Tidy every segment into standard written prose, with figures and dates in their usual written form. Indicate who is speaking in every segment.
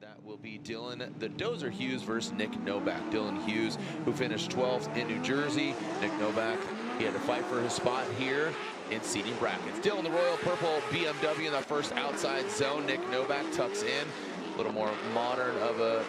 Speaker 1: That will be Dylan the Dozer Hughes versus Nick Novak. Dylan Hughes, who finished 12th in New Jersey. Nick Novak, he had to fight for his spot here in seating brackets. Dylan, the royal purple BMW in that first outside zone. Nick Novak tucks in. A little more modern of a,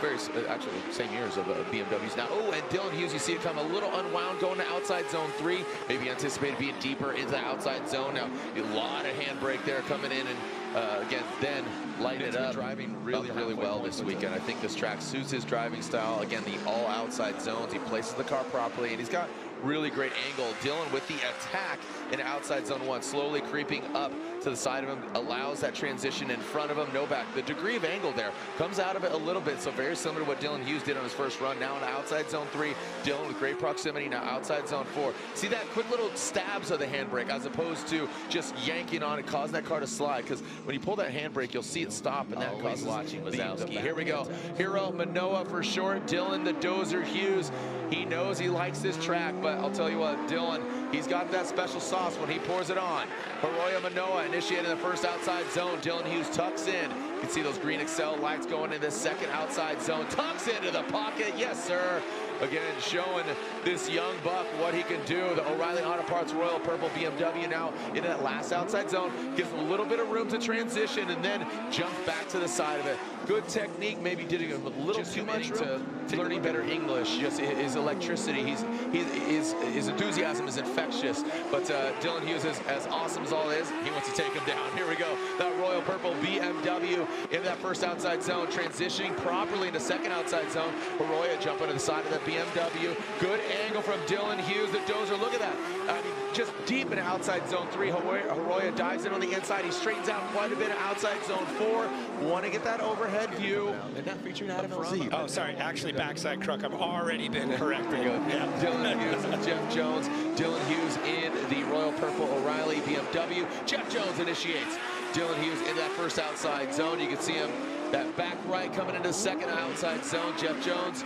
Speaker 1: very, actually same years of BMWs now. Oh, and Dylan Hughes, you see it come a little unwound going to outside zone 3. Maybe anticipated being deeper into the outside zone. Now, a lot of handbrake there coming in and, again, then light it up. Driving really well this weekend. I think this track suits his driving style. Again, the all outside zones. He places the car properly, and he's got really great angle. Dylan with the attack in outside zone 1, slowly creeping up to the side of him, allows that transition in front of him. Novak, the degree of angle there comes out of it a little bit, so very similar to what Dylan Hughes did on his first run. Now in outside zone 3, Dylan with great proximity, now outside zone 4. See that quick little stabs of the handbrake as opposed to just yanking on it, causing that car to slide, because when you pull that handbrake, you'll see it stop, and that causes watching Wazowski. Here we go. Hero Manoa for short. Dylan the Dozer Hughes. He knows he likes this track, but I'll tell you what, Dylan, he's got that special sauce when he pours it on. Hiro Manoa initiated the first outside zone. Dylan Hughes tucks in. You can see those green Excel lights going in this second outside zone. Tucks into the pocket. Yes, sir. Again, showing this young buck what he can do. The O'Reilly Auto Parts Royal Purple BMW now in that last outside zone. Gives him a little bit of room to transition and then jump back to the side of it. Good technique, maybe did a little too much to learning better English. Just his electricity, his enthusiasm is infectious. But Dylan Hughes is as awesome as all is. He wants to take him down. Here we go. That Royal Purple BMW in that first outside zone, transitioning properly into second outside zone. Arroyo jumping to the side of the BMW. Good angle from Dylan Hughes. The Dozer, look at that. I mean, just deep in outside zone 3. Arroyo dives in on the inside. He straightens out quite a bit of outside zone 4. Want to get that overhead view. And that featuring Adam LZ.
Speaker 2: Oh, sorry. Actually, backside crook. I've already been corrected.
Speaker 1: Yeah. Dylan Hughes and Jeff Jones. Dylan Hughes in the Royal Purple O'Reilly BMW. Jeff Jones initiates. Dylan Hughes in that first outside zone. You can see him, that back right coming into the second outside zone. Jeff Jones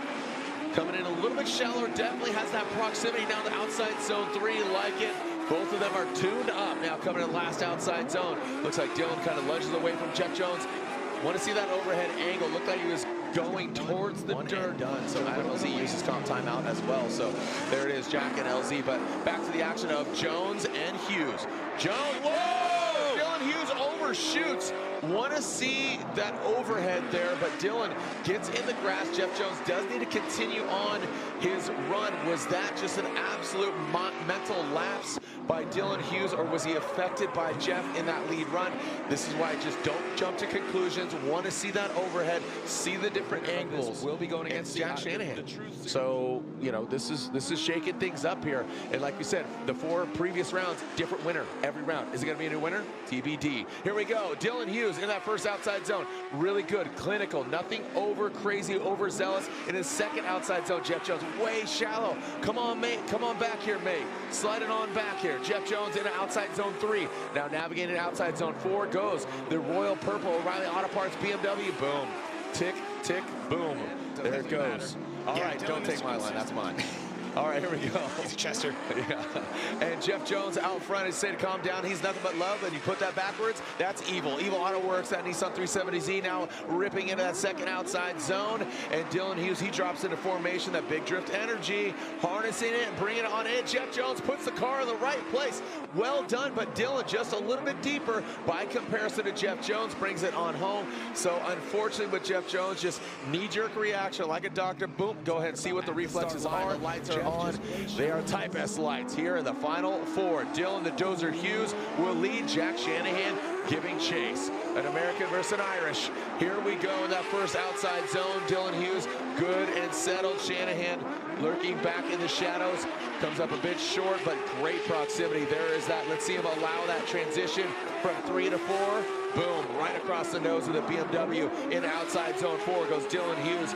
Speaker 1: coming in a little bit shallower, definitely has that proximity now to outside zone 3, like it. Both of them are tuned up now coming in the last outside zone. Looks like Dylan kind of lunges away from Jeff Jones. Want to see that overhead angle. Looked like he was going towards the dirt. Done. So Adam LZ uses comp timeout as well. So there it is, Jack and LZ. But back to the action of Jones and Hughes. Jones, whoa! Dylan Hughes overshoots. Want to see that overhead there, but Dylan gets in the grass. Jeff Jones does need to continue on his run. Was that just an absolute mental lapse by Dylan Hughes, or was he affected by Jeff in that lead run? This is why I just don't jump to conclusions. Want to see that overhead, see the different angles. We'll be going against Jack Shanahan. So, this is shaking things up here. And like you said, the 4 previous rounds, different winner every round. Is it going to be a new winner? TBD. Here we go. Dylan Hughes in that first outside zone. Really good, clinical, nothing over crazy, overzealous. In his second outside zone, Jeff Jones way shallow. Come on, mate. Come on back here, mate. Slide it on back here. Jeff Jones in outside zone 3. Now navigating outside zone 4 goes the Royal Purple O'Reilly Auto Parts BMW. Boom. Tick, tick, boom. There it goes. All right, don't take my line. That's mine. All right, here we go.
Speaker 2: Easy, Chester.
Speaker 1: Yeah. And Jeff Jones out front is saying, calm down. He's nothing but love. And you put that backwards, that's evil. Evil Auto Works, that Nissan 370Z now ripping into that second outside zone. And Dylan Hughes, he drops into formation, that big drift energy, harnessing it and bringing it on in. Jeff Jones puts the car in the right place. Well done, but Dylan just a little bit deeper by comparison to Jeff Jones, brings it on home. So unfortunately with Jeff Jones, just knee-jerk reaction like a doctor. Boom, go ahead and see what the reflexes are. The lights are on. They are Type S lights here in the final 4. Dylan the Dozer Hughes will lead. Jack Shanahan giving chase. An American versus an Irish. Here we go in that first outside zone. Dylan Hughes good and settled. Shanahan lurking back in the shadows. Comes up a bit short, but great proximity. There is that. Let's see him allow that transition from 3 to 4. Boom, right across the nose of the BMW in outside zone 4 goes Dylan Hughes.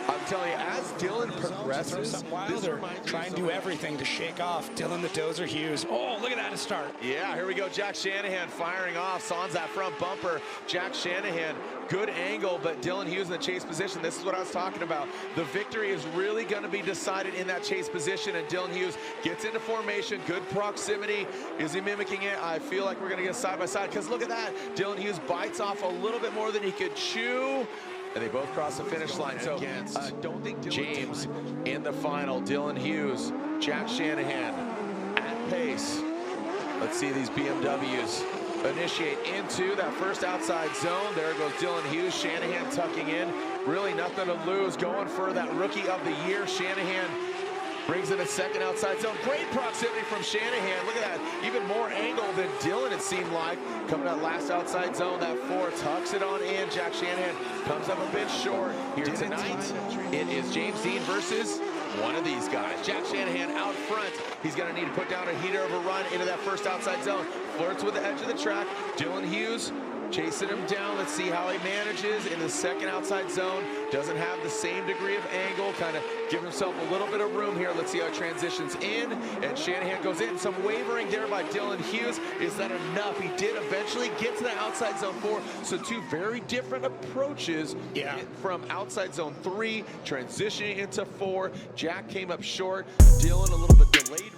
Speaker 1: I'm telling you, as Dylan
Speaker 2: Throw
Speaker 1: progresses,
Speaker 2: something wild or try and do everything to shake off Dylan the Dozer Hughes. Oh, look at that to start.
Speaker 1: Yeah, here we go. Jack Shanahan firing off. Sans that front bumper. Jack Shanahan, good angle, but Dylan Hughes in the chase position. This is what I was talking about. The victory is really going to be decided in that chase position, and Dylan Hughes gets into formation. Good proximity. Is he mimicking it? I feel like we're going to get side by side, because look at that. Dylan Hughes bites off a little bit more than he could chew. And they both cross the finish line. So don't think James in the final. Dylan Hughes, Jack Shanahan at pace. Let's see these BMWs initiate into that first outside zone. There goes Dylan Hughes. Shanahan tucking in. Really nothing to lose. Going for that rookie of the year. Shanahan brings in a second outside zone. Great proximity from Shanahan. Look at that. Even more angle than Dylan, it seemed like. Coming that last outside zone, that 4 tucks it on in. Jack Shanahan comes up a bit short here tonight. It is James Dean versus one of these guys. Jack Shanahan out front. He's going to need to put down a heater of a run into that first outside zone. Flirts with the edge of the track. Dylan Hughes chasing him down. Let's see how he manages in the second outside zone. Doesn't have the same degree of angle. Kind of give himself a little bit of room here. Let's see how he transitions in. And Shanahan goes in. Some wavering there by Dylan Hughes. Is that enough? He did eventually get to the outside zone 4. So 2 very different approaches from outside zone 3, transitioning into 4. Jack came up short. Dylan a little bit delayed.